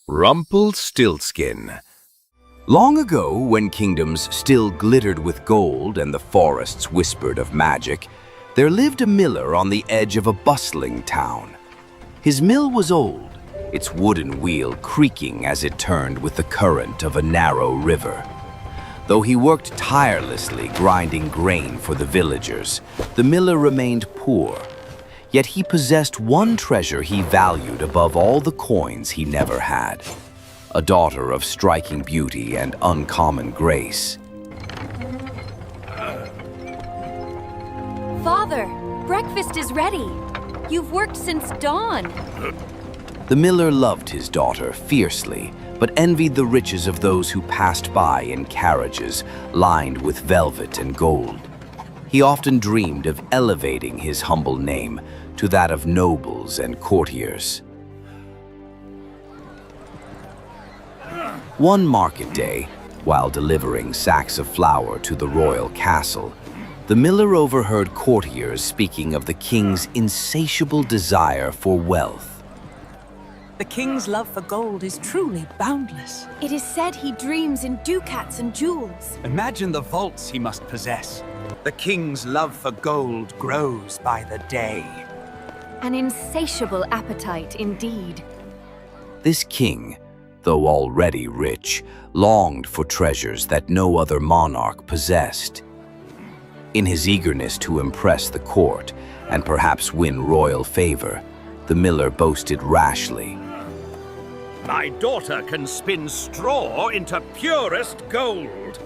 Rumpelstiltskin. Long ago, when kingdoms still glittered with gold and the forests whispered of magic, there lived a miller on the edge of a bustling town. His mill was old, its wooden wheel creaking as it turned with the current of a narrow river. Though he worked tirelessly grinding grain for the villagers, the miller remained poor. Yet he possessed one treasure he valued above all the coins he never had. A daughter of striking beauty and uncommon grace. Father, breakfast is ready. You've worked since dawn. The miller loved his daughter fiercely, but envied the riches of those who passed by in carriages lined with velvet and gold. He often dreamed of elevating his humble name to that of nobles and courtiers. One market day, while delivering sacks of flour to the royal castle, the miller overheard courtiers speaking of the king's insatiable desire for wealth. The king's love for gold is truly boundless. It is said he dreams in ducats and jewels. Imagine the vaults he must possess. The king's love for gold grows by the day. An insatiable appetite indeed. This king, though already rich, longed for treasures that no other monarch possessed. In his eagerness to impress the court and perhaps win royal favor, the miller boasted rashly. My daughter can spin straw into purest gold.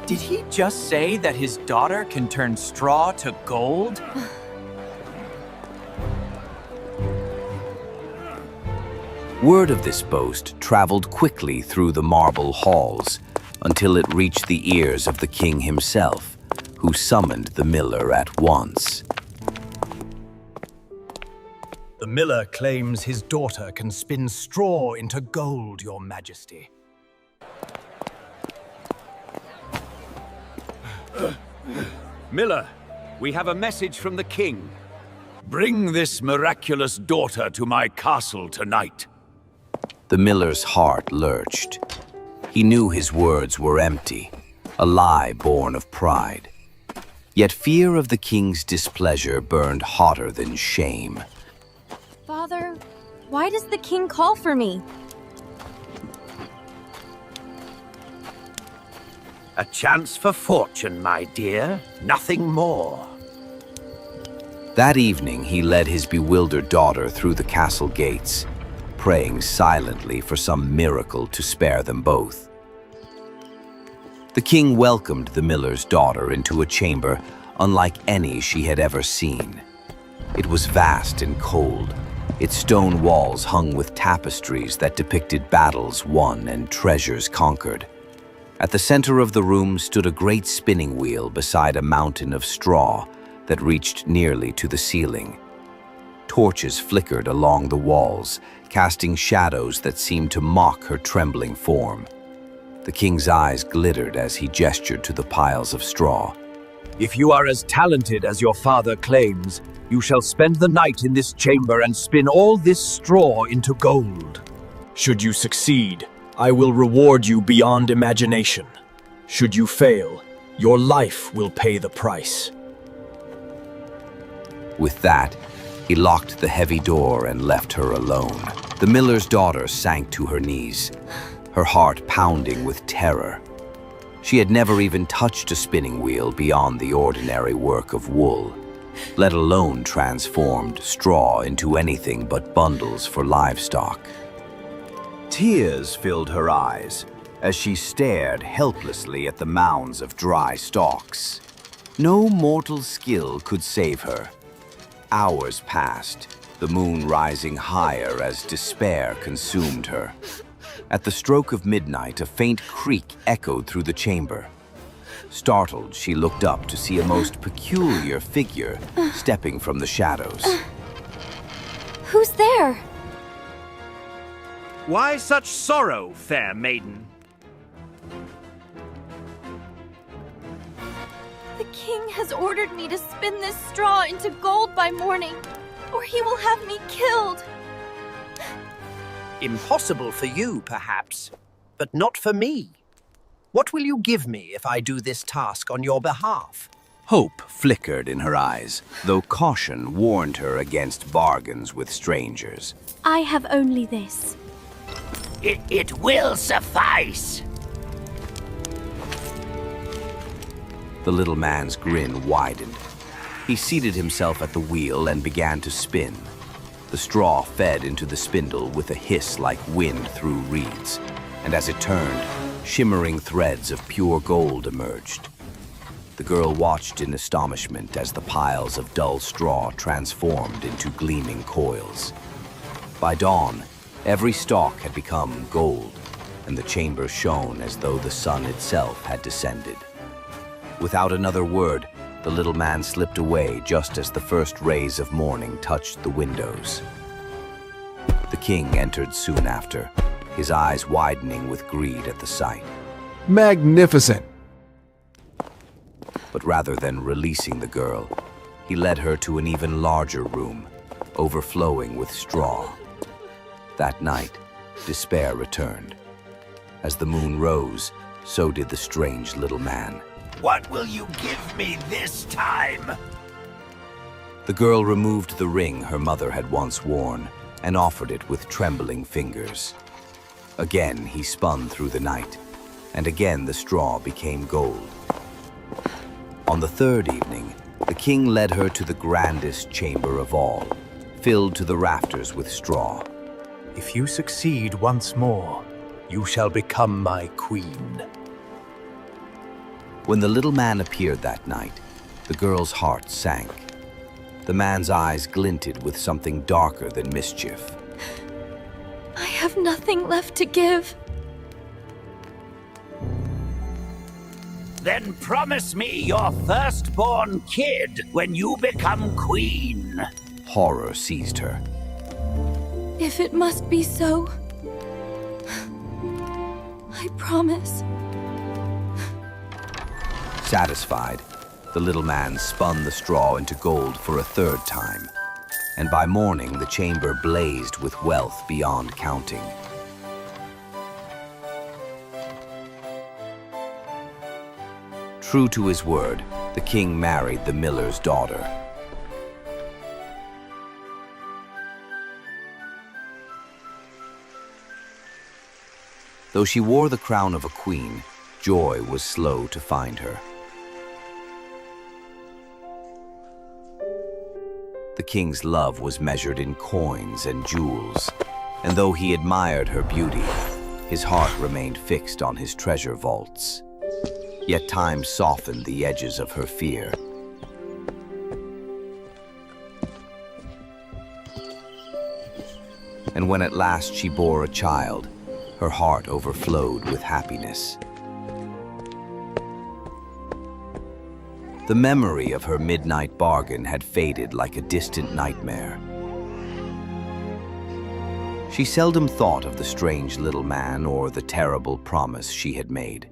Did he just say that his daughter can turn straw to gold? Word of this boast traveled quickly through the marble halls until it reached the ears of the king himself, who summoned the miller at once. The miller claims his daughter can spin straw into gold, Your Majesty. Miller, we have a message from the king. Bring this miraculous daughter to my castle tonight. The miller's heart lurched. He knew his words were empty, a lie born of pride. Yet fear of the king's displeasure burned hotter than shame. Father, why does the king call for me? A chance for fortune, my dear. Nothing more. That evening, he led his bewildered daughter through the castle gates, praying silently for some miracle to spare them both. The king welcomed the miller's daughter into a chamber unlike any she had ever seen. It was vast and cold, its stone walls hung with tapestries that depicted battles won and treasures conquered. At the center of the room stood a great spinning wheel beside a mountain of straw that reached nearly to the ceiling. Torches flickered along the walls, casting shadows that seemed to mock her trembling form. The king's eyes glittered as he gestured to the piles of straw. If you are as talented as your father claims, you shall spend the night in this chamber and spin all this straw into gold. Should you succeed, I will reward you beyond imagination. Should you fail, your life will pay the price. With that, he locked the heavy door and left her alone. The miller's daughter sank to her knees, her heart pounding with terror. She had never even touched a spinning wheel beyond the ordinary work of wool, let alone transformed straw into anything but bundles for livestock. Tears filled her eyes as she stared helplessly at the mounds of dry stalks. No mortal skill could save her. Hours passed, the moon rising higher as despair consumed her. At the stroke of midnight, a faint creak echoed through the chamber. Startled, she looked up to see a most peculiar figure stepping from the shadows. Who's there? Why such sorrow, fair maiden? The king has ordered me to spin this straw into gold by morning, or he will have me killed. Impossible for you, perhaps, but not for me. What will you give me if I do this task on your behalf? Hope flickered in her eyes, though caution warned her against bargains with strangers. I have only this. It will suffice. The little man's grin widened. He seated himself at the wheel and began to spin. The straw fed into the spindle with a hiss like wind through reeds, and as it turned, shimmering threads of pure gold emerged. The girl watched in astonishment as the piles of dull straw transformed into gleaming coils. By dawn, every stalk had become gold, and the chamber shone as though the sun itself had descended. Without another word, the little man slipped away just as the first rays of morning touched the windows. The king entered soon after, his eyes widening with greed at the sight. Magnificent! But rather than releasing the girl, he led her to an even larger room, overflowing with straw. That night, despair returned. As the moon rose, so did the strange little man. What will you give me this time? The girl removed the ring her mother had once worn and offered it with trembling fingers. Again he spun through the night, and again the straw became gold. On the third evening, the king led her to the grandest chamber of all, filled to the rafters with straw. If you succeed once more, you shall become my queen. When the little man appeared that night, the girl's heart sank. The man's eyes glinted with something darker than mischief. I have nothing left to give. Then promise me your firstborn kid when you become queen. Horror seized her. If it must be so, I promise. Satisfied, the little man spun the straw into gold for a third time, and by morning the chamber blazed with wealth beyond counting. True to his word, the king married the miller's daughter. Though she wore the crown of a queen, joy was slow to find her. The king's love was measured in coins and jewels, and though he admired her beauty, his heart remained fixed on his treasure vaults. Yet time softened the edges of her fear. And when at last she bore a child, her heart overflowed with happiness. The memory of her midnight bargain had faded like a distant nightmare. She seldom thought of the strange little man or the terrible promise she had made.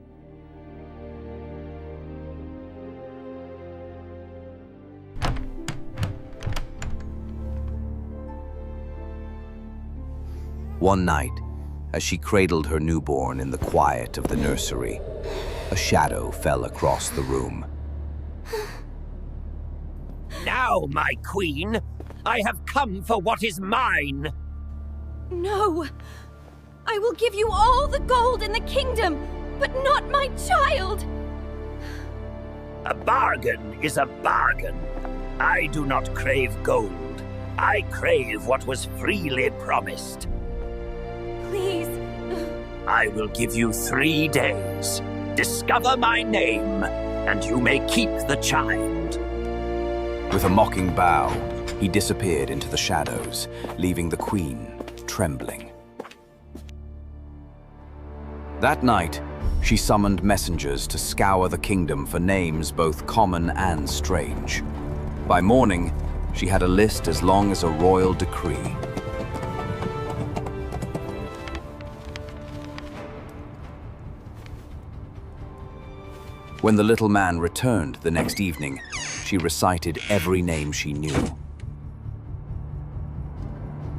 One night, as she cradled her newborn in the quiet of the nursery, a shadow fell across the room. Now, my queen, I have come for what is mine. No! I will give you all the gold in the kingdom, but not my child! A bargain is a bargain. I do not crave gold. I crave what was freely promised. Please. I will give you 3 days. Discover my name, and you may keep the child. With a mocking bow, he disappeared into the shadows, leaving the queen trembling. That night, she summoned messengers to scour the kingdom for names both common and strange. By morning, she had a list as long as a royal decree. When the little man returned the next evening, she recited every name she knew.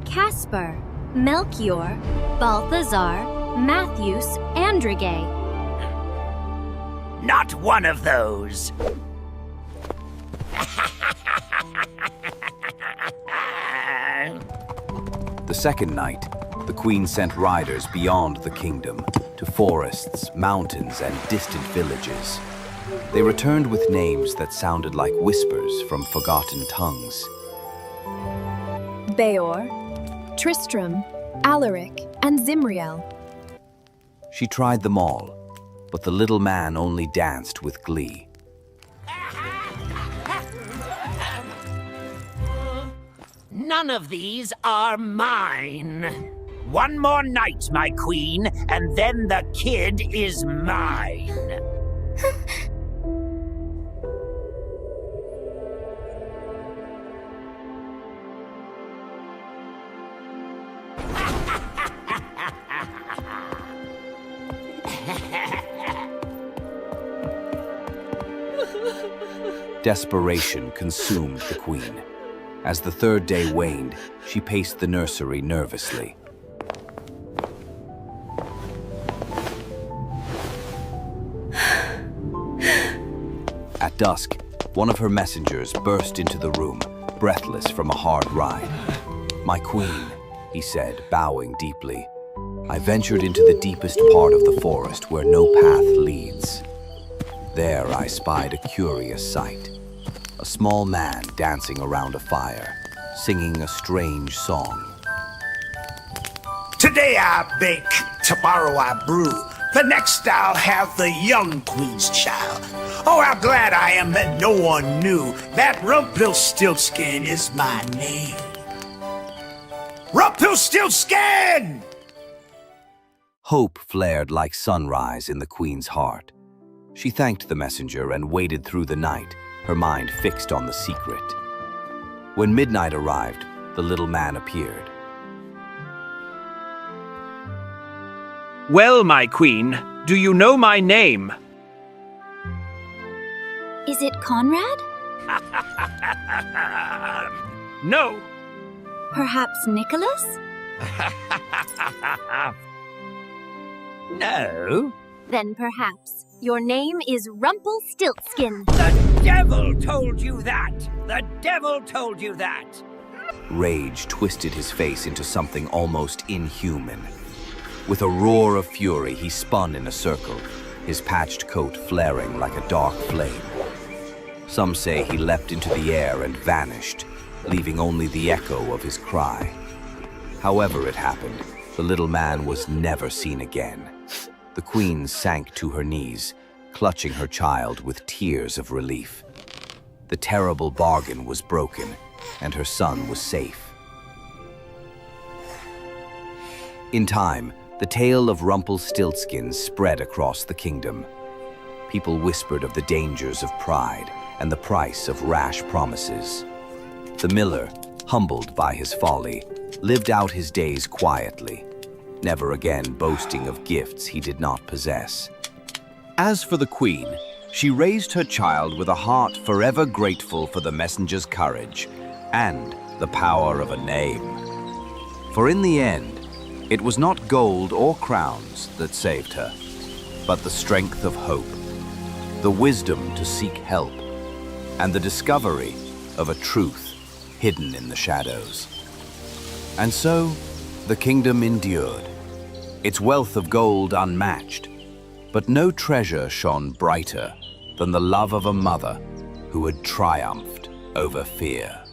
Casper, Melchior, Balthazar, Matthews, Andrigay. Not one of those. The second night, the queen sent riders beyond the kingdom to forests, mountains, and distant villages. They returned with names that sounded like whispers from forgotten tongues. Beor, Tristram, Alaric, and Zimriel. She tried them all, but the little man only danced with glee. None of these are mine. One more night, my queen, and then the kid is mine. Desperation consumed the queen. As the third day waned, she paced the nursery nervously. At dusk, one of her messengers burst into the room, breathless from a hard ride. "My queen," he said, bowing deeply, "I ventured into the deepest part of the forest where no path leads. There I spied a curious sight. A small man dancing around a fire, singing a strange song. Today I bake, tomorrow I brew. The next I'll have the young queen's child. Oh, how glad I am that no one knew that Rumpelstiltskin is my name. Rumpelstiltskin! Hope flared like sunrise in the queen's heart. She thanked the messenger and waited through the night, her mind fixed on the secret. When midnight arrived, the little man appeared. "Well, my queen, do you know my name?" Is it Conrad? No. Perhaps Nicholas? No. Then perhaps your name is Rumpelstiltskin. The devil told you that! The devil told you that! Rage twisted his face into something almost inhuman. With a roar of fury, he spun in a circle, his patched coat flaring like a dark flame. Some say he leapt into the air and vanished, leaving only the echo of his cry. However it happened, the little man was never seen again. The queen sank to her knees, clutching her child with tears of relief. The terrible bargain was broken, and her son was safe. In time, the tale of Rumpelstiltskin spread across the kingdom. People whispered of the dangers of pride and the price of rash promises. The miller, humbled by his folly, lived out his days quietly, never again boasting of gifts he did not possess. As for the queen, she raised her child with a heart forever grateful for the messenger's courage and the power of a name. For in the end, it was not gold or crowns that saved her, but the strength of hope, the wisdom to seek help, and the discovery of a truth hidden in the shadows. And so, the kingdom endured, its wealth of gold unmatched, but no treasure shone brighter than the love of a mother who had triumphed over fear.